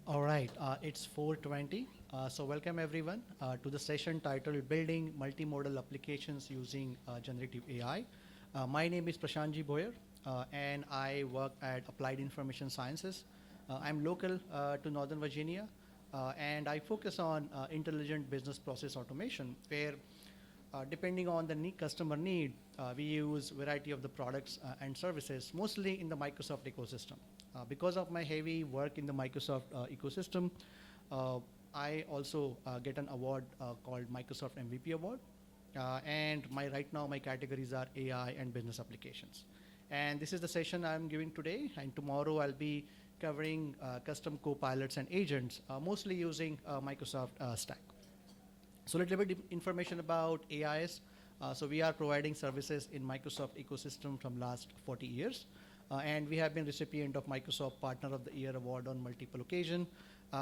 All right, it's 4:20. So welcome everyone to the session titled Building Multimodal Applications Using Generative AI. My name is Prashantji Boyer and I work at Applied Information Sciences. I'm local to Northern Virginia and I focus on intelligent business process automation where depending on the customer need, we use variety of the products and services, mostly in the Microsoft ecosystem. Because of my heavy work in the Microsoft ecosystem, uh, I also get an award called Microsoft MVP Award. And right now my categories are AI and business applications. And this is the session I'm giving today. And tomorrow I'll be covering custom co-pilots and agents, mostly using Microsoft Stack. So a little bit information about AIs. So we are providing services in Microsoft ecosystem from last 40 years. And we have been recipient of Microsoft Partner of the Year award on multiple occasions.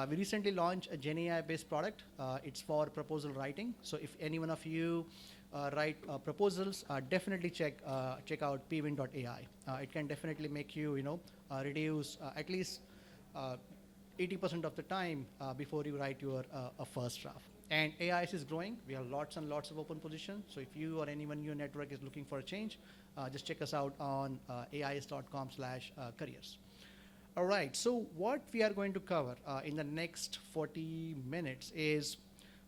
We recently launched a GenAI based product. It's for proposal writing. So if any one of you write proposals, definitely check out pwin.ai. It can definitely make you, reduce at least 80% of the time before you write your a first draft. And AIS is growing. We have lots and lots of open positions. So if you or anyone in your network is looking for a change, just check us out on ais.com/careers. All right, so what we are going to cover in the next 40 minutes is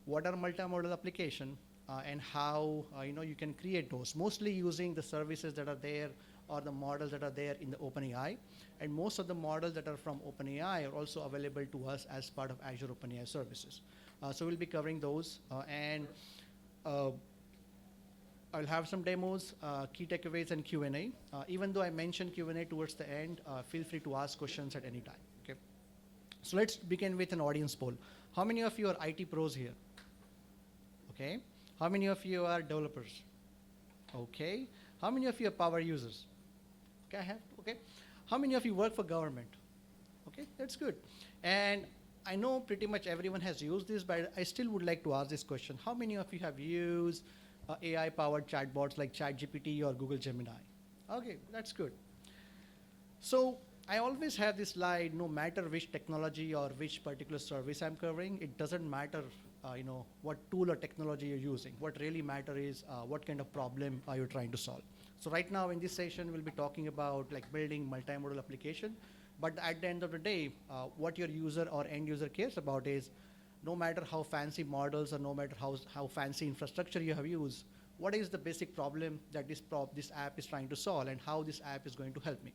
what are multimodal application and how you can create those, mostly using the services that are there or the models that are there in the OpenAI. And most of the models that are from OpenAI are also available to us as part of Azure OpenAI services. So we'll be covering those and uh, I'll have some demos, key takeaways, and Q&A. Even though I mentioned Q&A towards the end, feel free to ask questions at any time. Okay. So let's begin with an audience poll. How many of you are IT pros here? Okay. How many of you are developers? Okay. How many of you are power users? Okay, I have. Okay. How many of you work for government? Okay, that's good. And I know pretty much everyone has used this, but I still would like to ask this question. How many of you have used AI-powered chatbots like ChatGPT or Google Gemini? Okay, that's good. So I always have this slide, no matter which technology or which particular service I'm covering, it doesn't matter what tool or technology you're using. What really matters is what kind of problem are you trying to solve. So right now in this session, we'll be talking about like building multimodal application. But at the end of the day, what your user or end user cares about is no matter how fancy models or no matter how fancy infrastructure you have used, what is the basic problem that this app is trying to solve and how this app is going to help me.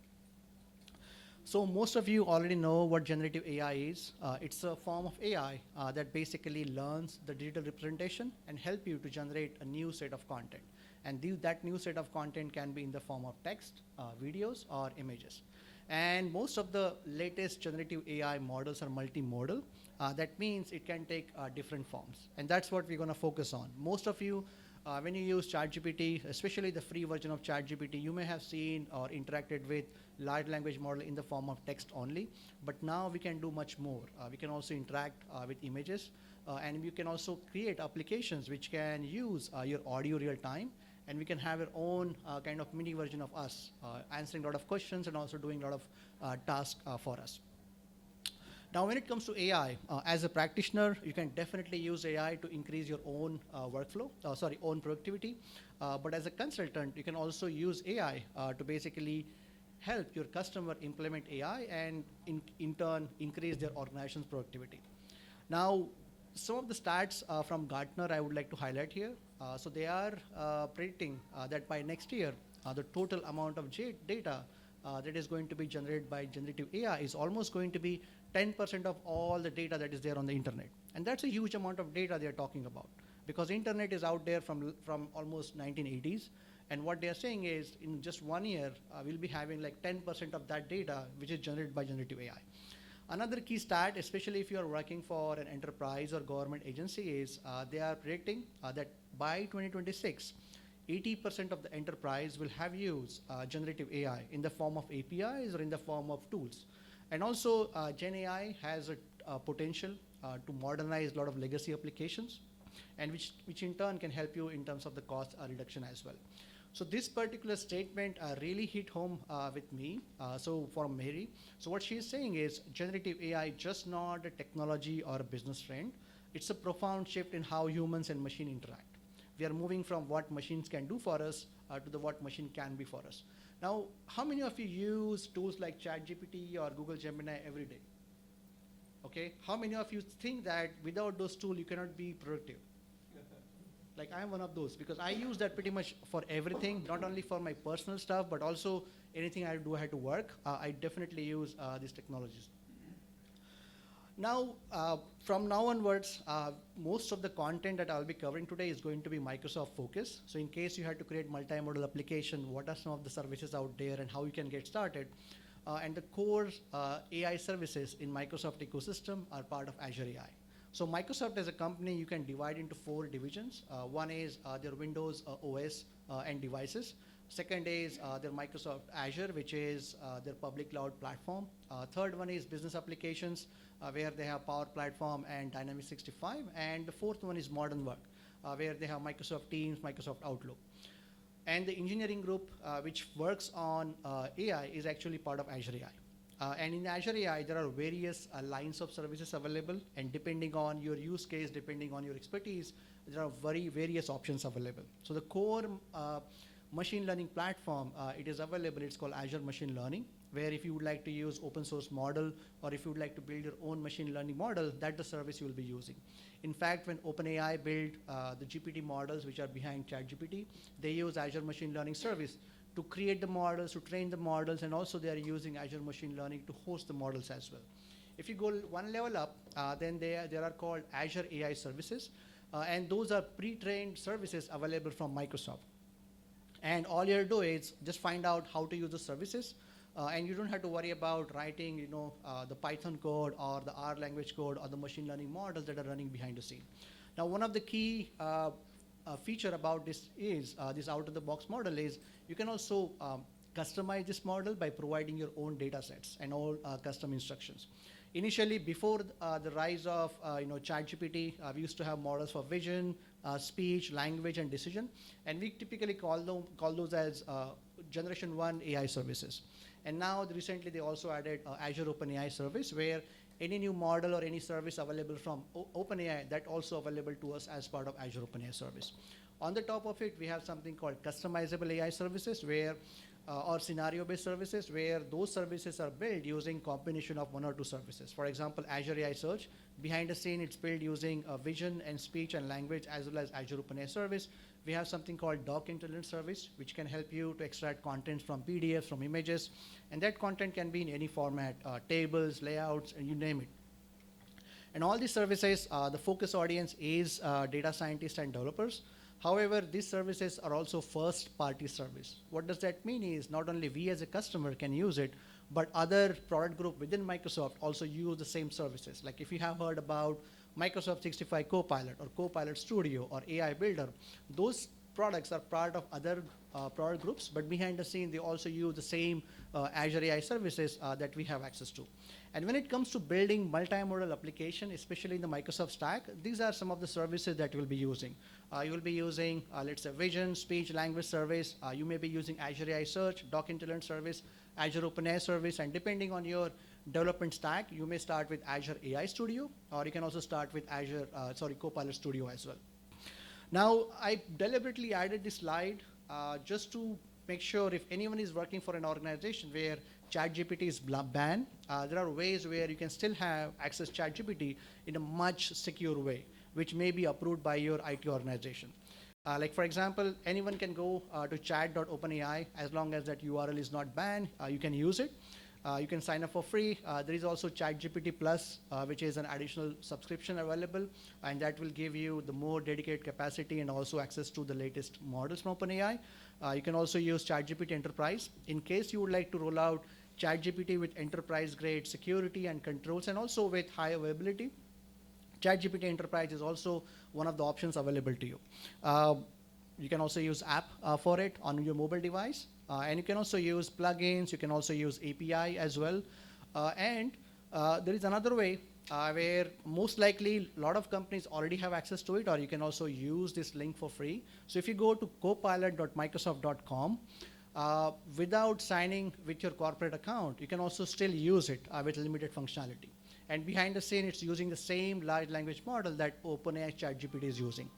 So most of you already know what generative AI is. It's a form of AI that basically learns the digital representation and help you to generate a new set of content. And that new set of content can be in the form of text, videos, or images. And most of the latest generative AI models are multimodal. That means it can take different forms. And that's what we're going to focus on. Most of you, when you use ChatGPT, especially the free version of ChatGPT, you may have seen or interacted with large language model in the form of text only. But now we can do much more. We can also interact with images. And you can also create applications which can use your audio real time, and we can have our own kind of mini version of us, answering a lot of questions and also doing a lot of tasks for us. Now, when it comes to AI, as a practitioner, you can definitely use AI to increase your own own productivity. But as a consultant, you can also use AI to basically help your customer implement AI and in turn increase their organization's productivity. Now, some of the stats from Gartner I would like to highlight here. So they are predicting that by next year, the total amount of data that is going to be generated by generative AI is almost going to be 10% of all the data that is there on the internet. And that's a huge amount of data they're talking about, because internet is out there from almost 1980s. And what they're saying is in just 1 year, we'll be having like 10% of that data which is generated by generative AI. Another key stat, especially if you are working for an enterprise or government agency, is they are predicting that by 2026, 80% of the enterprise will have used generative AI in the form of APIs or in the form of tools. And also, GenAI has a potential to modernize a lot of legacy applications, and which in turn can help you in terms of the cost reduction as well. So this particular statement really hit home with me. So for Mary, so what she is saying is generative AI just not a technology or a business trend. It's a profound shift in how humans and machine interact. We are moving from what machines can do for us to the what machine can be for us. Now, how many of you use tools like ChatGPT or Google Gemini every day? Okay, how many of you think that without those tools you cannot be productive? Like I'm one of those because I use that pretty much for everything, not only for my personal stuff, but also anything I do I had to work. I definitely use these technologies. Now, from now onwards, most of the content that I'll be covering today is going to be Microsoft focused. So in case you had to create multimodal application, what are some of the services out there and how you can get started? And the core AI services in Microsoft ecosystem are part of Azure AI. So Microsoft as a company, you can divide into 4 divisions. One is their Windows OS and devices. Second is their Microsoft Azure, which is their public cloud platform. Third one is business applications, where they have Power Platform and Dynamics 65. And the fourth one is modern work, where they have Microsoft Teams, Microsoft Outlook. And the engineering group, which works on AI, is actually part of Azure AI. And in Azure AI, there are various lines of services available, and depending on your use case, depending on your expertise, there are various options available. So the core machine learning platform, it is available, it's called Azure Machine Learning, where if you would like to use open source model, or if you would like to build your own machine learning model, that's the service you will be using. In fact, when OpenAI built the GPT models, which are behind ChatGPT, they use Azure Machine Learning service to create the models, to train the models, and also they are using Azure Machine Learning to host the models as well. If you go one level up, then there are called Azure AI services, and those are pre-trained services available from Microsoft. And all you have to do is just find out how to use the services, and you don't have to worry about writing, the Python code or the R language code or the machine learning models that are running behind the scene. Now, one of the key feature about this is this out-of-the-box model is you can also customize this model by providing your own data sets and all custom instructions. Initially, before the rise of ChatGPT, we used to have models for vision, speech, language, and decision, and we typically call those as Generation 1 AI services. And now, recently, they also added Azure OpenAI service, where any new model or any service available from OpenAI, that also available to us as part of Azure OpenAI service. On the top of it, we have something called customizable AI services, where or scenario-based services, where those services are built using combination of 1 or 2 services. For example, Azure AI Search, behind the scene, it's built using vision and speech and language, as well as Azure OpenAI service. We have something called Doc Intelligence service, which can help you to extract content from PDFs, from images, and that content can be in any format, tables, layouts, and you name it. And all these services, the focus audience is data scientists and developers. However, these services are also first-party service. What does that mean is not only we as a customer can use it, but other product group within Microsoft also use the same services. Like if you have heard about Microsoft 65 Copilot or Copilot Studio or AI Builder, those products are part of other product groups, but behind the scene, they also use the same Azure AI services that we have access to. And when it comes to building multimodal application, especially in the Microsoft stack, these are some of the services that you will be using. You will be using, let's say, vision, speech, language service. You may be using Azure AI Search, Doc Intelligence service, Azure OpenAI service, and depending on your development stack, you may start with Azure AI Studio, or you can also start with Copilot Studio as well. Now, I deliberately added this slide just to make sure if anyone is working for an organization where ChatGPT is banned, there are ways where you can still have access ChatGPT in a much secure way, which may be approved by your IT organization. Like for example, anyone can go to chat.openai as long as that URL is not banned, you can use it. You can sign up for free. There is also ChatGPT Plus, which is an additional subscription available, and that will give you the more dedicated capacity and also access to the latest models from OpenAI. You can also use ChatGPT Enterprise in case you would like to roll out ChatGPT with enterprise-grade security and controls, and also with high availability. ChatGPT Enterprise is also one of the options available to you. You can also use app for it on your mobile device. And you can also use plugins. You can also use API as well. And there is another way where most likely a lot of companies already have access to it, or you can also use this link for free. So if you go to copilot.microsoft.com, without signing with your corporate account, you can also still use it with limited functionality. And behind the scene, it's using the same large language model that OpenAI ChatGPT is using.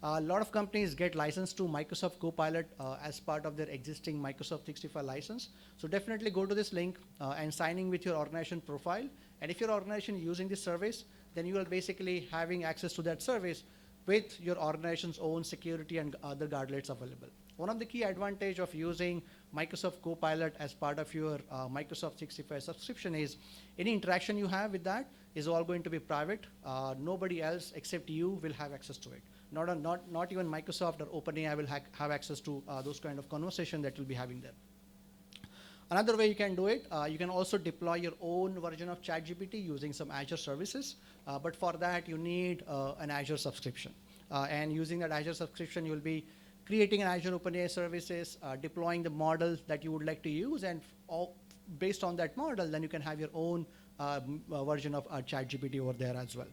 A lot of companies get licensed to Microsoft Copilot as part of their existing Microsoft 365 license. So definitely go to this link and sign in with your organization profile. And if your organization is using this service, then you are basically having access to that service with your organization's own security and other guardrails available. One of the key advantage of using Microsoft Copilot as part of your Microsoft 365 subscription is any interaction you have with that is all going to be private. Nobody else except you will have access to it. Not even Microsoft or OpenAI will have access to those kind of conversation that you'll be having there. Another way you can do it, you can also deploy your own version of ChatGPT using some Azure services, but for that you need an Azure subscription. And using that Azure subscription, you'll be creating an Azure OpenAI services, deploying the model that you would like to use, and based on that model, then you can have your own version of ChatGPT over there as well.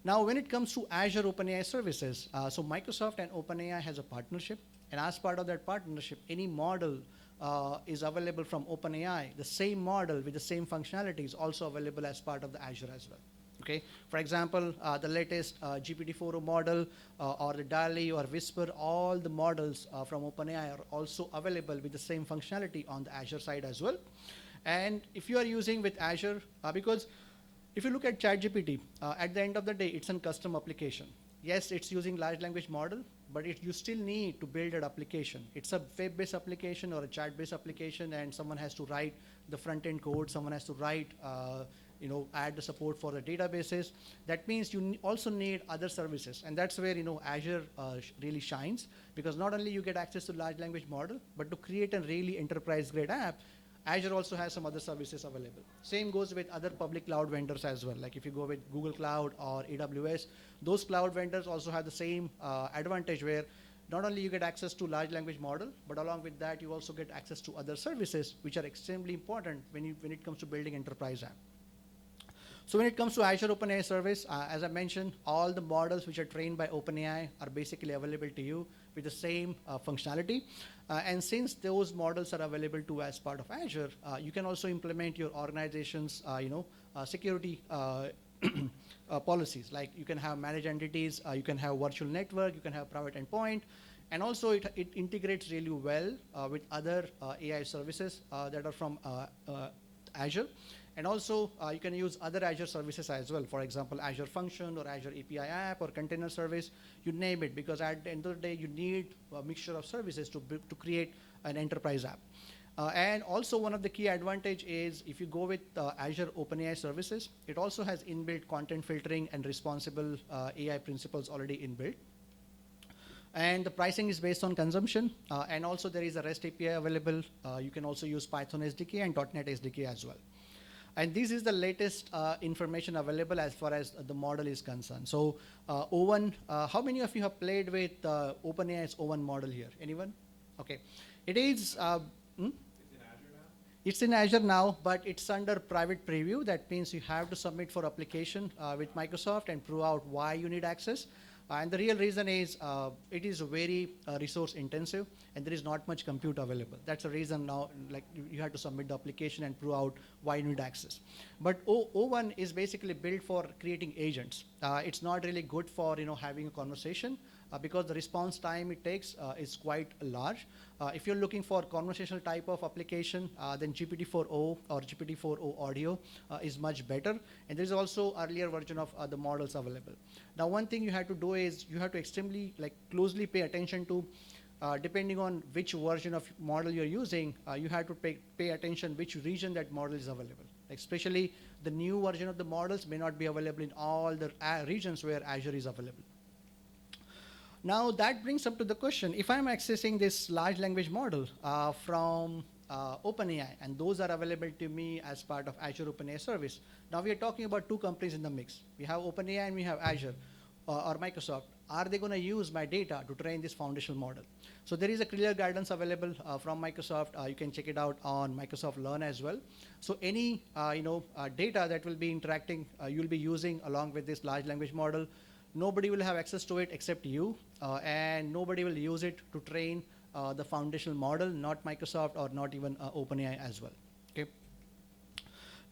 Now, when it comes to Azure OpenAI services, so Microsoft and OpenAI has a partnership, and as part of that partnership, any model is available from OpenAI. The same model with the same functionality is also available as part of the Azure as well. Okay. For example, the latest GPT-4o model or the DALL-E or Whisper, all the models from OpenAI are also available with the same functionality on the Azure side as well. And if you are using with Azure, because if you look at ChatGPT, at the end of the day, it's a custom application. Yes, it's using large language model, but you still need to build an application. It's a web-based application or a chat-based application, and someone has to write the front-end code. Someone has to write, add the support for the databases. That means you also need other services, and that's where Azure really shines, because not only you get access to large language model, but to create a really enterprise-grade app, Azure also has some other services available. Same goes with other public cloud vendors as well. Like if you go with Google Cloud or AWS, those cloud vendors also have the same advantage where not only you get access to large language model, but along with that, you also get access to other services, which are extremely important when it comes to building enterprise app. So when it comes to Azure OpenAI service, as I mentioned, all the models which are trained by OpenAI are basically available to you with the same functionality. And since those models are available to as part of Azure, you can also implement your organization's security policies. Like you can have managed entities, you can have virtual network, you can have private endpoint, and also it integrates really well with other AI services that are from Azure. And also, you can use other Azure services as well. For example, Azure Function or Azure API app or container service, you name it, because at the end of the day, you need a mixture of services to create an enterprise app. And also, one of the key advantage is if you go with Azure OpenAI services, it also has inbuilt content filtering and responsible AI principles already inbuilt. And the pricing is based on consumption. And also, there is a REST API available. You can also use Python SDK and .NET SDK as well. And this is the latest information available as far as the model is concerned. So O1, how many of you have played with OpenAI's O1 model here? Anyone? Okay. It is, it's in Azure now, but it's under private preview. That means you have to submit for application with Microsoft and prove out why you need access. And the real reason is it is very resource intensive and there is not much compute available. That's the reason now, like you have to submit the application and prove out why you need access. But O1 is basically built for creating agents. It's not really good for having a conversation because the response time it takes is quite large. If you're looking for conversational type of application, then GPT-4o or GPT-4o audio is much better. And there's also earlier version of the models available. Now, one thing you have to do is you have to extremely closely pay attention to, depending on which version of model you're using, you have to pay attention which region that model is available. Especially the new version of the models may not be available in all the regions where Azure is available. Now that brings up to the question, if I'm accessing this large language model from OpenAI, and those are available to me as part of Azure OpenAI service. Now we are talking about two companies in the mix. We have OpenAI and we have Azure or Microsoft. are they going to use my data to train this foundational model? So there is a clear guidance available from Microsoft. You can check it out on Microsoft Learn as well. So any data that will be interacting, you'll be using along with this large language model, nobody will have access to it except you, and nobody will use it to train the foundational model, not Microsoft or not even OpenAI as well. Okay.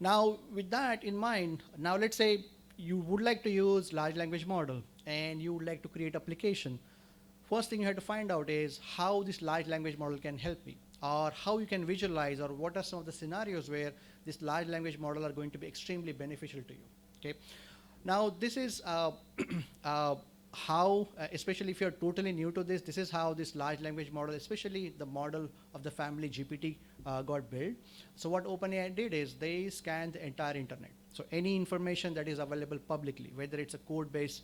Now, with that in mind, now let's say you would like to use large language model and you would like to create application. First thing you have to find out is how this large language model can help me, or how you can visualize, or what are some of the scenarios where this large language model are going to be extremely beneficial to you. Okay. Now, this is how, especially if you're totally new to this is how this large language model, especially the model of the family GPT, got built. So what OpenAI did is they scanned the entire internet. So any information that is available publicly, whether it's a code-based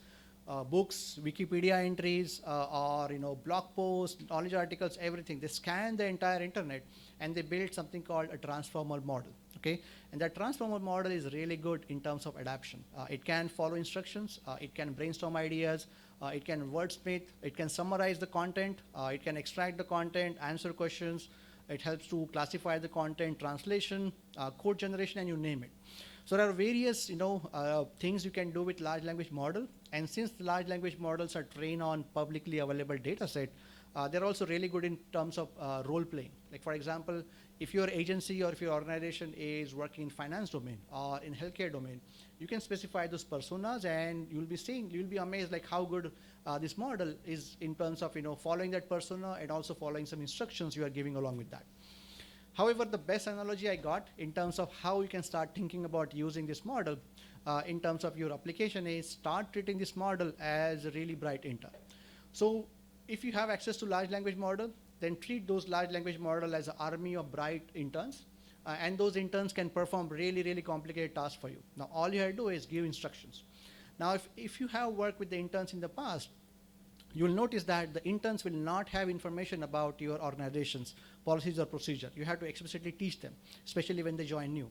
books, Wikipedia entries, or blog posts, knowledge articles, everything. They scan the entire internet and they build something called a transformer model. Okay, and that transformer model is really good in terms of adaptation. It can follow instructions, it can brainstorm ideas, it can wordsmith, it can summarize the content, it can extract the content, answer questions. It helps to classify the content, translation, code generation, and you name it. So there are various things you can do with large language model. And since the large language models are trained on publicly available data set, they're also really good in terms of role playing. Like for example, if your agency or if your organization is working in finance domain or in healthcare domain, you can specify those personas and you'll be amazed like how good this model is in terms of following that persona and also following some instructions you are giving along with that. However, the best analogy I got in terms of how you can start thinking about using this model in terms of your application is start treating this model as a really bright intern. So if you have access to large language model, then treat those large language model as an army of bright interns. And those interns can perform really, really complicated tasks for you. Now, all you have to do is give instructions. Now, if you have worked with the interns in the past, you will notice that the interns will not have information about your organization's policies or procedure. You have to explicitly teach them, especially when they join new.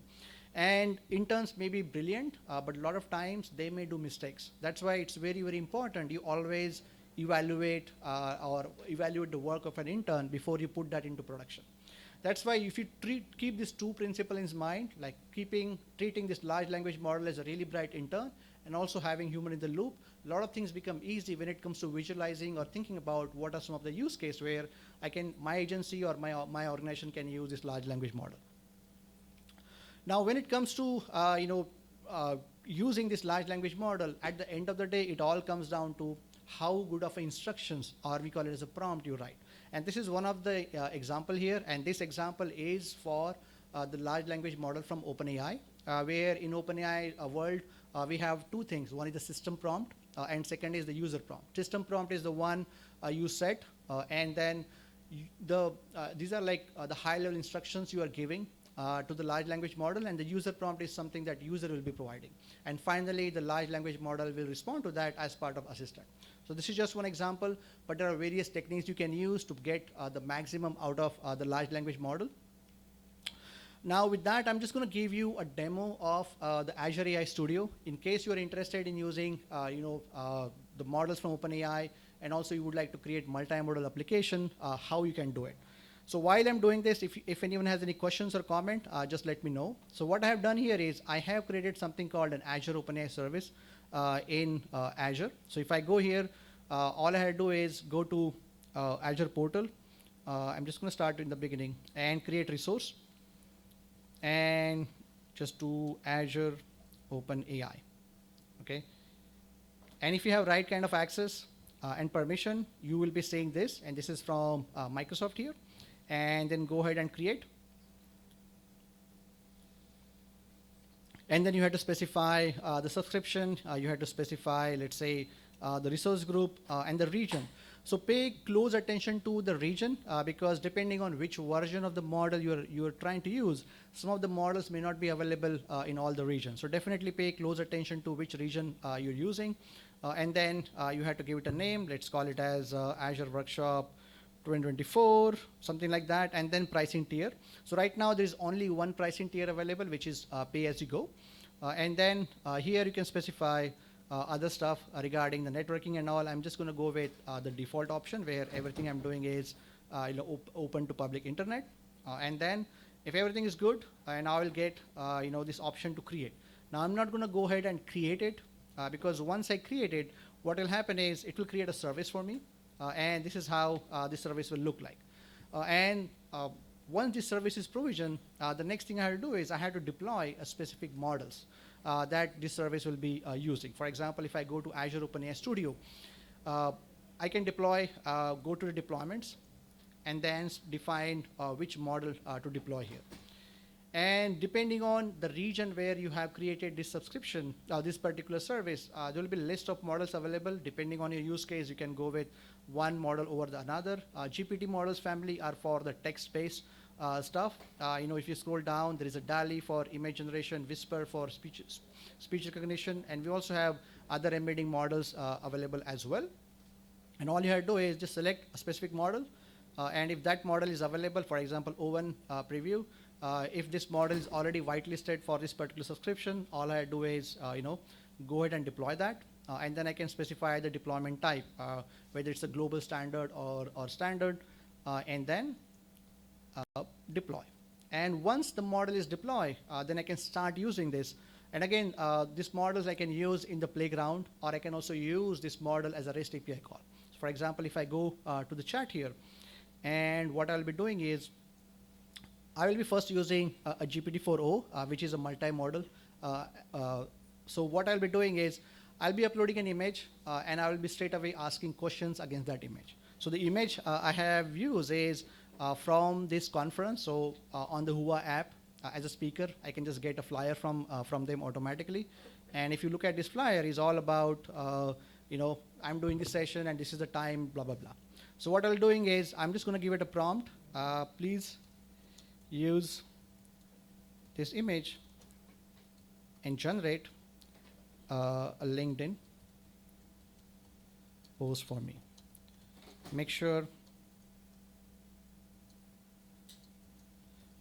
And interns may be brilliant, but a lot of times they may do mistakes. That's why it's very, very important you always evaluate the work of an intern before you put that into production. That's why if you keep these two principles in mind, like treating this large language model as a really bright intern and also having human in the loop, a lot of things become easy when it comes to visualizing or thinking about what are some of the use cases where my agency or my organization can use this large language model. Now, when it comes to using this large language model, at the end of the day, it all comes down to how good of instructions, or we call it as a prompt, you write. And this is one of the example here, and this example is for the large language model from OpenAI, where in OpenAI world, we have two things. One is the system prompt, and second is the user prompt. System prompt is the one you set, and then these are like the high-level instructions you are giving to the large language model, and the user prompt is something that user will be providing. And finally, the large language model will respond to that as part of assistant. So this is just one example, but there are various techniques you can use to get the maximum out of the large language model. Now with that, I'm just going to give you a demo of the Azure AI Studio in case you're interested in using the models from OpenAI, and also you would like to create multimodal application, how you can do it. So while I'm doing this, if anyone has any questions or comment, just let me know. So what I have done here is I have created something called an Azure OpenAI service in Azure. So if I go here, all I have to do is go to Azure portal. I'm just going to start in the beginning and create resource. And just do Azure OpenAI, okay? And if you have right kind of access and permission, you will be seeing this, and this is from Microsoft here. And then go ahead and create. And then you have to specify the subscription, you have to specify, let's say, the resource group and the region. So pay close attention to the region because depending on which version of the model you're trying to use, some of the models may not be available in all the regions. So definitely pay close attention to which region you're using. And then you have to give it a name. Let's call it as Azure Workshop 2024, something like that, and then pricing tier. So right now there is only one pricing tier available, which is pay as you go. And then here you can specify other stuff regarding the networking and all, I'm just going to go with the default option where everything I'm doing is open to public internet. And then if everything is good, and I will get this option to create. Now I'm not going to go ahead and create it because once I create it, what will happen is it will create a service for me, and this is how this service will look like. And once this service is provisioned, the next thing I have to do is I have to deploy a specific models that this service will be using. For example, if I go to Azure OpenAI Studio, I can deploy, go to the deployments, and then define which model to deploy here. And depending on the region where you have created this subscription, this particular service, there will be a list of models available. Depending on your use case, you can go with one model over the another. GPT models family are for the text-based stuff. If you scroll down, there is a DALL-E for image generation, Whisper for speech recognition, and we also have other embedding models available as well. And all you have to do is just select a specific model, and if that model is available, for example, O1 preview, if this model is already whitelisted for this particular subscription, all I do is go ahead and deploy that, and then I can specify the deployment type, whether it's a global standard or standard, and then deploy. And once the model is deployed, then I can start using this. And again, these models I can use in the playground, or I can also use this model as a REST API call. So for example, if I go to the chat here, and what I'll be doing is I will be first using a GPT-4o, which is a multimodal. So what I'll be doing is I'll be uploading an image, and I will be straight away asking questions against that image. So the image I have used is from this conference. So on the Hua app, as a speaker, I can just get a flyer from them automatically. And if you look at this flyer, it's all about I'm doing this session and this is the time, blah blah blah. So what I'll be doing is I'm just going to give it a prompt. Please use this image and generate a LinkedIn post for me. Make sure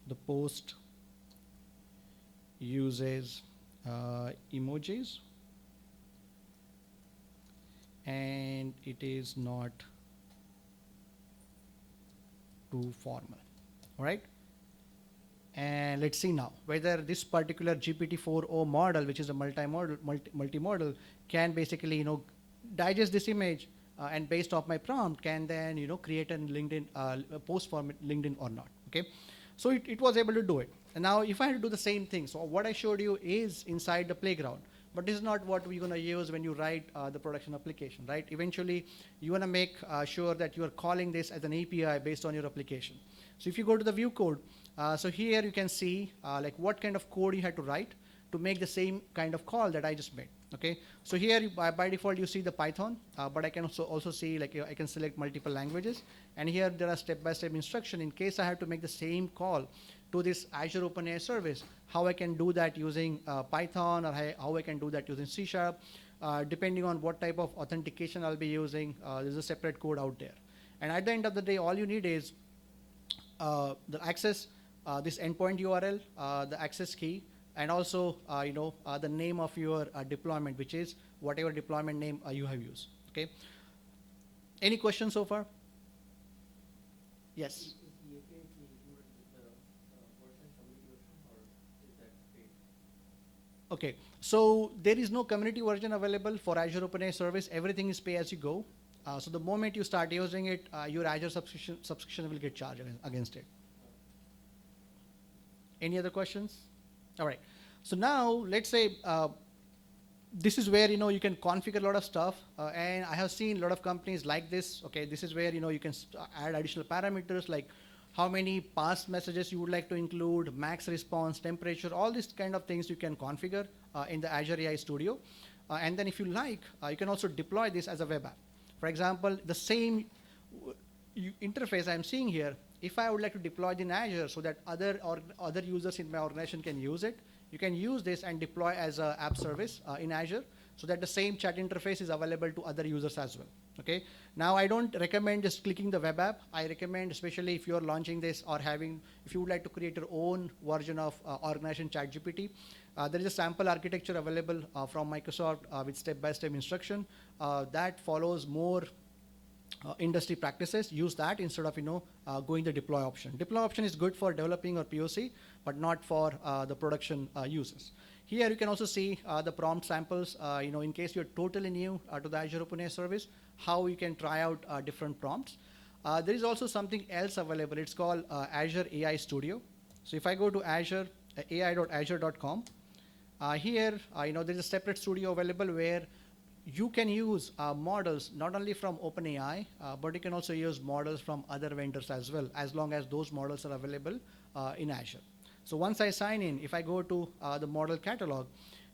the post uses emojis and it is not too formal. All right. And let's see now whether this particular GPT-4o model, which is a multimodal, can basically digest this image and based off my prompt can then create a LinkedIn a post for LinkedIn or not. Okay, so it was able to do it. And now if I had to do the same thing, so what I showed you is inside the playground, but this is not what we're going to use when you write the production application, right? Eventually you want to make sure that you are calling this as an API based on your application. So if you go to the view code, so here you can see like what kind of code you had to write to make the same kind of call that I just made. Okay, so here by default you see the Python, but I can also see like I can select multiple languages, and here there are step-by-step instruction in case I have to make the same call to this Azure OpenAI service, how I can do that using Python, or how I can do that using C#, depending on what type of authentication I'll be using. There's a separate code out there, and at the end of the day, all you need is the access, this endpoint URL, the access key, and also the name of your deployment, which is whatever deployment name you have used. Okay. Any questions so far? Yes. Is the API key included with the version, community version, or is that paid? Okay, so there is no community version available for Azure OpenAI service. Everything is pay as you go. So the moment you start using it, your Azure subscription will get charged against it. Any other questions? All right. So now let's say this is where you can configure a lot of stuff, and I have seen a lot of companies like this. Okay, this is where you can add additional parameters like how many past messages you would like to include, max response, temperature, all these kind of things you can configure in the Azure AI Studio. And then if you like, you can also deploy this as a web app. For example, the same interface I'm seeing here, if I would like to deploy it in Azure so that other users in my organization can use it, you can use this and deploy as an app service in Azure. so that the same chat interface is available to other users as well. Okay. Now I don't recommend just clicking the web app. I recommend, especially if you're launching this or if you would like to create your own version of organization ChatGPT, there is a sample architecture available from Microsoft with step-by-step instruction that follows more industry practices. Use that instead of going the deploy option. Deploy option is good for developing or POC, but not for the production users. Here you can also see the prompt samples. In case you're totally new to the Azure OpenAI service, how you can try out different prompts. There is also something else available. It's called Azure AI Studio. So if I go to Azure, ai.azure.com, here there is a separate studio available where you can use models not only from OpenAI, but you can also use models from other vendors as well, as long as those models are available in Azure. So once I sign in, if I go to the model catalog,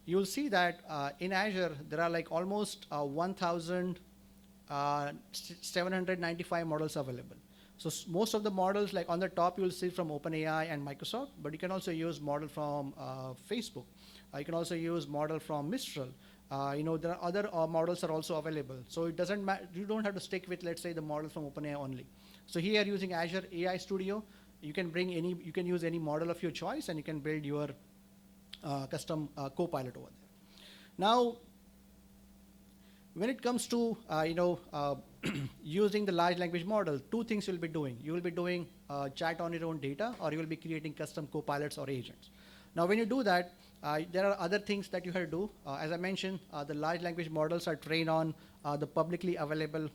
you'll see that in Azure, there are like almost 1,795 models available. So most of the models, like on the top, you'll see from OpenAI and Microsoft, but you can also use model from Facebook. You can also use model from Mistral. There are other models are also available. So it doesn't matter. You don't have to stick with, let's say, the model from OpenAI only. So here, using Azure AI Studio, you can use any model of your choice, and you can build your custom Copilot over there. Now, when it comes to using the large language model, two things you'll be doing. You will be doing chat on your own data, or you will be creating custom Copilots or agents. Now, when you do that, there are other things that you have to do. As I mentioned, the large language models are trained on the publicly available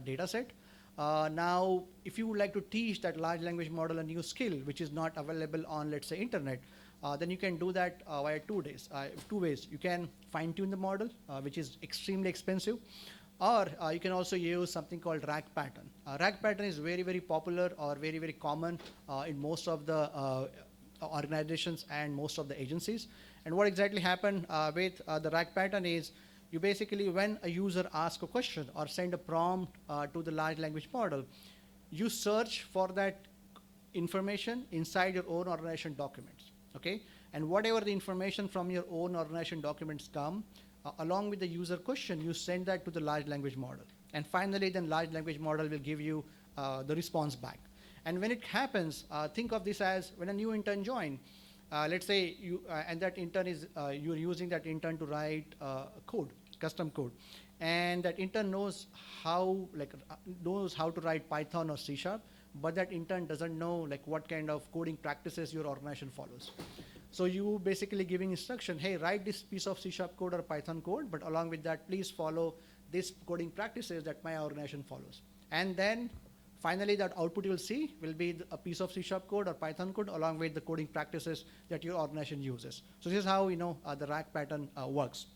data set. Now, if you would like to teach that large language model a new skill, which is not available on, let's say, internet, then you can do that via two ways. You can fine tune the model, which is extremely expensive, or you can also use something called RAG pattern. RAG pattern is very, very popular or very, very common in most of the organizations and most of the agencies. And what exactly happened with the RAG pattern is, you basically, when a user asks a question or send a prompt to the large language model, you search for that information inside your own organization documents, okay? And whatever the information from your own organization documents come, along with the user question, you send that to the large language model. And finally, then large language model will give you the response back. And when it happens, think of this as when a new intern joins. Let's say and that intern is, you're using that intern to write code, custom code. And that intern knows how to write Python or C#, but that intern doesn't know what kind of coding practices your organization follows. So you basically giving instruction, hey, write this piece of C# code or Python code, but along with that, please follow this coding practices that my organization follows. And then finally, that output you will see will be a piece of C# code or Python code along with the coding practices that your organization uses. So this is how the RAG pattern works.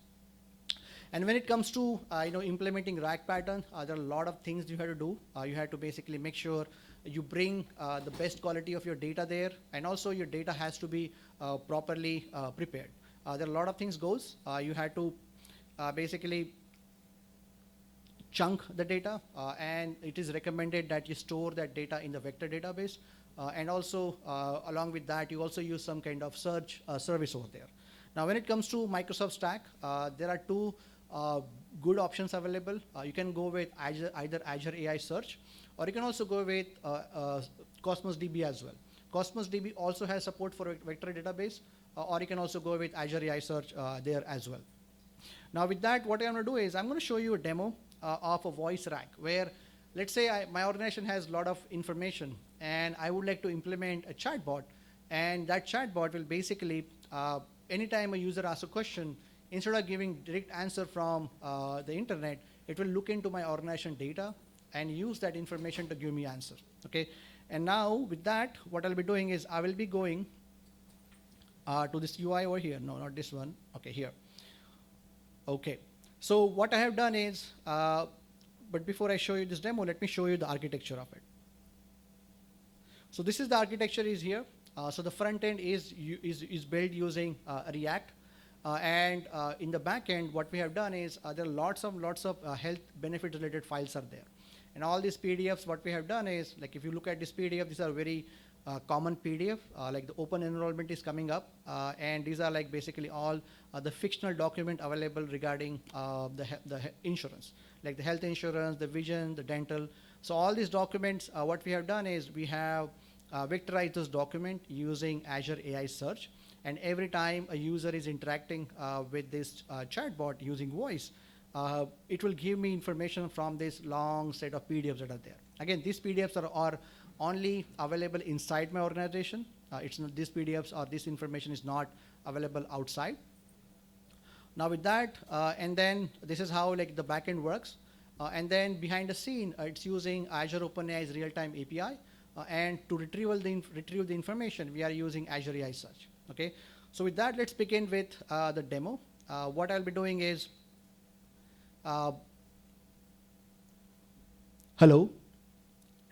And when it comes to implementing RAG pattern, there are a lot of things you have to do. You have to basically make sure you bring the best quality of your data there, and also your data has to be properly prepared. There are a lot of things goes. You have to basically chunk the data, and it is recommended that you store that data in the vector database. And also, along with that, you also use some kind of search service over there. Now, when it comes to Microsoft Stack, there are two good options available. You can go with either Azure AI Search, or you can also go with Cosmos DB as well. Cosmos DB also has support for vector database, or you can also go with Azure AI Search there as well. Now, with that, what I'm going to do is I'm going to show you a demo of a voice RAG, where let's say my organization has a lot of information and I would like to implement a chatbot, and that chatbot will basically, anytime a user asks a question, instead of giving direct answer from the internet, it will look into my organization data and use that information to give me answer, okay? And now with that, what I'll be doing is I will be going to this UI over here. No, not this one. Okay, here. Okay. So what I have done is, but before I show you this demo, let me show you the architecture of it. So this is the architecture is here. So the front end is built using React. And in the back end, what we have done is there are lots of health benefit related files are there. And all these PDFs, what we have done is, like if you look at this PDF, these are very common PDF, like the open enrollment is coming up, and these are like basically all the fictional document available regarding the insurance, like the health insurance, the vision, the dental. So all these documents, what we have done is we have vectorized this document using Azure AI Search, and every time a user is interacting with this chatbot using voice, it will give me information from this long set of PDFs that are there. Again, these PDFs are only available inside my organization. It's not, these PDFs or this information is not available outside. Now with that, and then this is how like the backend works. And then behind the scene, it's using Azure OpenAI's real-time API. And to retrieve the information, we are using Azure AI Search. Okay. So with that, let's begin with the demo. What I'll be doing is, hello.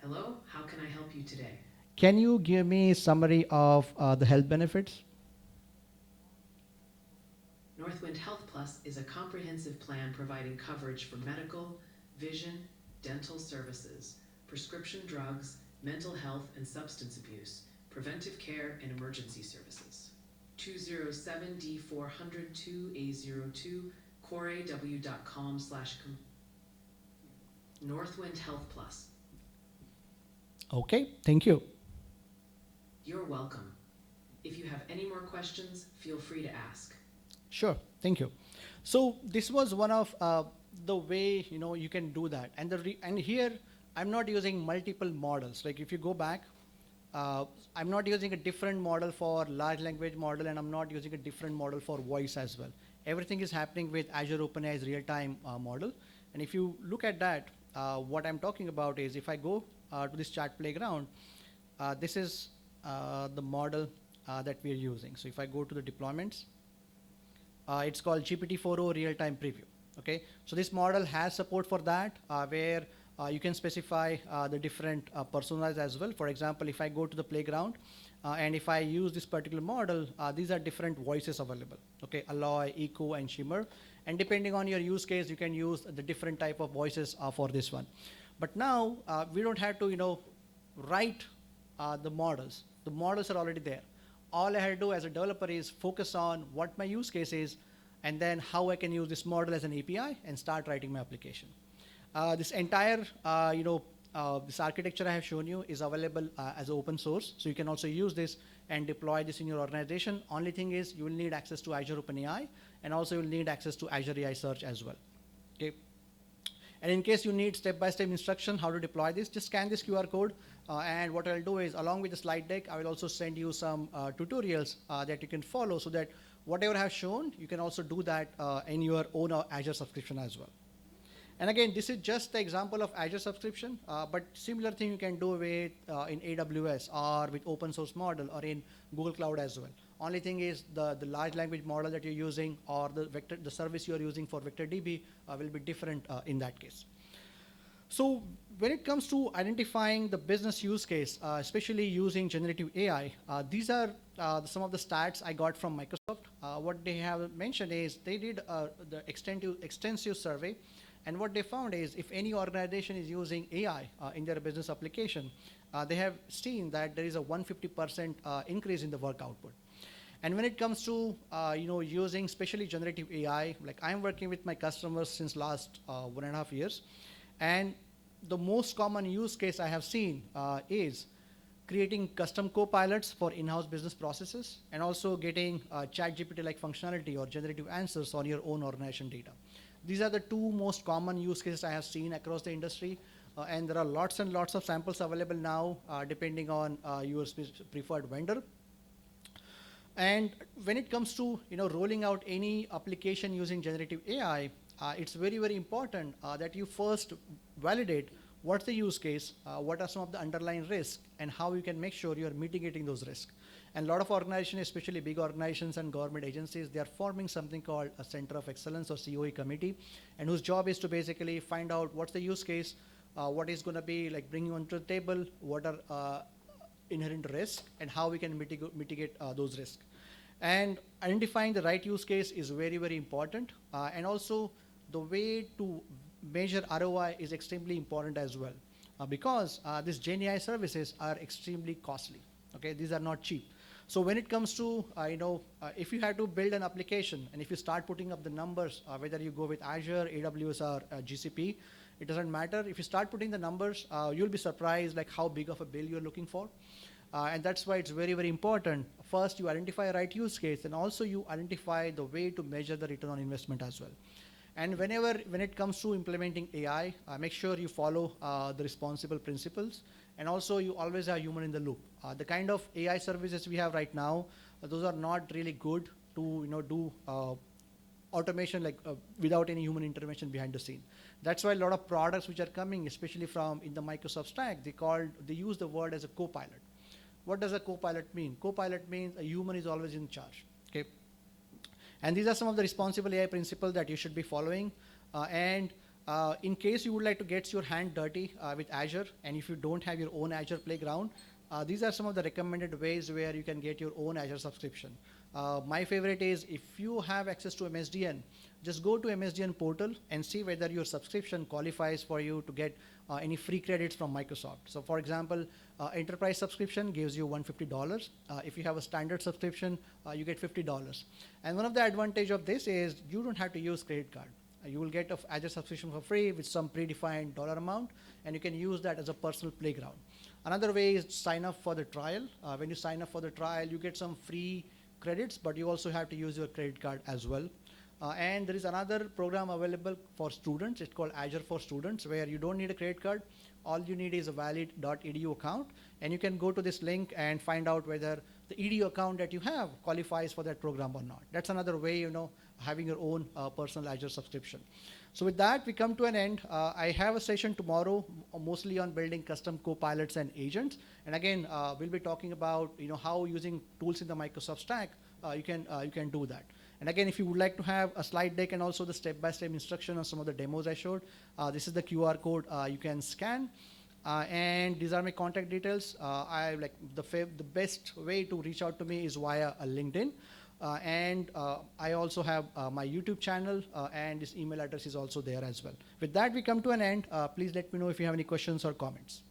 Hello, how can I help you today? Can you give me a summary of the health benefits? Northwind Health Plus is a comprehensive plan providing coverage for medical, vision, dental services, prescription drugs, mental health and substance abuse, preventive care, and emergency services. 207D402A02 coreaw.com/com Northwind Health Plus. Okay, thank you. You're welcome. If you have any more questions, feel free to ask. Sure, thank you. So this was one of the way you can do that, and here I'm not using multiple models. Like if you go back, I'm not using a different model for large language model, and I'm not using a different model for voice as well. Everything is happening with Azure OpenAI's real-time model, and if you look at that, what I'm talking about is if I go to this chat playground, this is the model that we are using. So if I go to the deployments, it's called GPT-4o real-time preview. Okay, so this model has support for that, where you can specify the different personas as well. For example, if I go to the playground and if I use this particular model, these are different voices available. Okay, Alloy, Echo, and Shimmer. And depending on your use case, you can use the different type of voices for this one. But now we don't have to write the models. The models are already there. All I have to do as a developer is focus on what my use case is, and then how I can use this model as an API and start writing my application. This entire, this architecture I have shown you is available as open source. So you can also use this and deploy this in your organization. Only thing is you will need access to Azure OpenAI, and also you'll need access to Azure AI Search as well. Okay. And in case you need step-by-step instruction how to deploy this, just scan this QR code. And what I'll do is, along with the slide deck, I will also send you some tutorials that you can follow, so that whatever I have shown, you can also do that in your own Azure subscription as well. And again, this is just the example of Azure subscription, but similar thing you can do with in AWS or with open source model or in Google Cloud as well. Only thing is the large language model that you're using or the service you're using for VectorDB will be different in that case. So when it comes to identifying the business use case, especially using generative AI, these are some of the stats I got from Microsoft. What they have mentioned is they did the extensive survey, and what they found is if any organization is using AI in their business application, they have seen that there is a 150% increase in the work output. And when it comes to using especially generative AI, like I'm working with my customers since last 1.5 years, and the most common use case I have seen is creating custom co-pilots for in-house business processes, and also getting ChatGPT-like functionality or generative answers on your own organization data. These are the two most common use cases I have seen across the industry, and there are lots and lots of samples available now, depending on your preferred vendor. And when it comes to rolling out any application using generative AI, it's very, very important that you first validate what's the use case, what are some of the underlying risks, and how you can make sure you are mitigating those risks. And a lot of organizations, especially big organizations and government agencies, they are forming something called a Center of Excellence or COE committee, and whose job is to basically find out what's the use case, what is going to be like bringing onto the table, what are inherent risks, and how we can mitigate those risks. And identifying the right use case is very, very important. And also the way to measure ROI is extremely important as well, because these GenAI services are extremely costly. Okay, these are not cheap. So when it comes to, if you have to build an application and if you start putting up the numbers, whether you go with Azure, AWS, or GCP, it doesn't matter. If you start putting the numbers, you'll be surprised like how big of a bill you're looking for. And that's why it's very, very important. First, you identify a right use case, and also you identify the way to measure the return on investment as well. And when it comes to implementing AI, make sure you follow the responsible principles, and also you always have human in the loop. The kind of AI services we have right now, those are not really good to do automation without any human intervention behind the scene. That's why a lot of products which are coming, especially from in the Microsoft stack, they use the word as a co-pilot. What does a co-pilot mean? Co-pilot means a human is always in charge. Okay. And these are some of the responsible AI principles that you should be following. In case you would like to get your hand dirty with Azure, and if you don't have your own Azure playground, these are some of the recommended ways where you can get your own Azure subscription. My favorite is if you have access to MSDN, just go to MSDN portal and see whether your subscription qualifies for you to get any free credits from Microsoft. So for example, enterprise subscription gives you $150. If you have a standard subscription, you get $50. And one of the advantage of this is you don't have to use credit card. You will get an Azure subscription for free with some predefined dollar amount, and you can use that as a personal playground. Another way is sign up for the trial. When you sign up for the trial, you get some free credits, but you also have to use your credit card as well. And there is another program available for students. It's called Azure for Students, where you don't need a credit card. All you need is a valid .edu account, and you can go to this link and find out whether the edu account that you have qualifies for that program or not. That's another way, having your own personal Azure subscription. So with that, we come to an end. I have a session tomorrow, mostly on building custom co-pilots and agents. And again, we'll be talking about how using tools in the Microsoft stack you can do that. And again, if you would like to have a slide deck and also the step-by-step instruction on some of the demos I showed, this is the QR code you can scan. And these are my contact details. The best way to reach out to me is via a LinkedIn. I also have my YouTube channel, and this email address is also there as well. With that, we come to an end. Please let me know if you have any questions or comments.